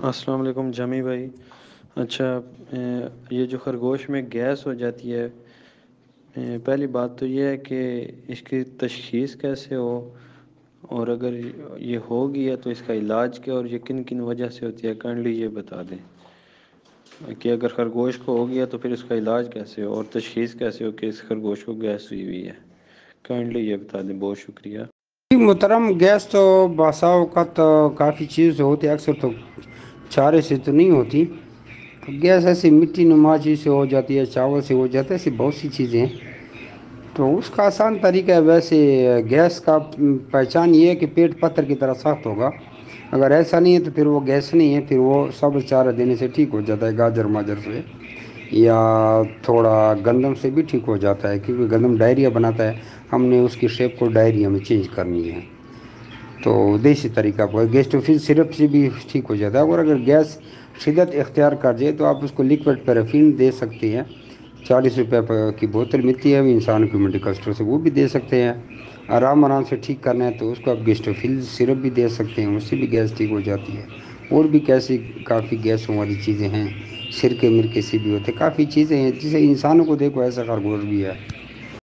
السلام علیکم جمی بھائی۔ اچھا، یہ جو خرگوش میں گیس ہو جاتی ہے، پہلی بات تو یہ ہے کہ اس کی تشخیص کیسے ہو، اور اگر یہ ہو گیا تو اس کا علاج کیا، اور یہ کن کن وجہ سے ہوتی ہے، کائنڈلی یہ بتا دیں کہ اگر خرگوش کو ہو گیا تو پھر اس کا علاج کیسے ہو اور تشخیص کیسے ہو کہ اس خرگوش کو گیس ہوئی ہے۔ کائنڈلی یہ بتا دیں، بہت شکریہ۔ جی محترم، گیس تو بسا اوقات کافی چیز ہوتی ہے، اکثر تو چارے سے تو نہیں ہوتی۔ تو گیس ایسی مٹی نما چیز سے ہو جاتی ہے، چاول سے ہو جاتا ہے، ایسی بہت سی چیزیں ہیں۔ تو اس کا آسان طریقہ ہے ویسے گیس کا پہچان یہ ہے کہ پیٹ پتھر کی طرح سخت ہوگا۔ اگر ایسا نہیں ہے تو پھر وہ گیس نہیں ہے، پھر وہ سب چارہ دینے سے ٹھیک ہو جاتا ہے، گاجر ماجر سے یا تھوڑا گندم سے بھی ٹھیک ہو جاتا ہے، کیونکہ گندم ڈائریا بناتا ہے، ہم نے اس کی شیپ کو ڈائریا میں چینج کرنی ہے۔ تو دیسی طریقہ پر گیسٹوفل سرپ سے بھی ٹھیک ہو جاتا ہے، اور اگر گیس شدت اختیار کر جائے تو آپ اس کو لیکوڈ پیرافین دے سکتے ہیں، 40 روپے کی بوتل ملتی ہے انسان کو میڈیکل اسٹور سے، وہ بھی دے سکتے ہیں۔ آرام سے ٹھیک کرنا ہے تو اس کو آپ گیسٹوفل سرپ بھی دے سکتے ہیں، اس سے بھی گیس ٹھیک ہو جاتی ہے۔ اور بھی کافی گیسوں والی چیزیں ہیں، سرکے مرکے سے بھی ہوتے ہیں، کافی چیزیں ہیں جسے انسانوں کو دیکھو ایسا خرگوش بھی ہے۔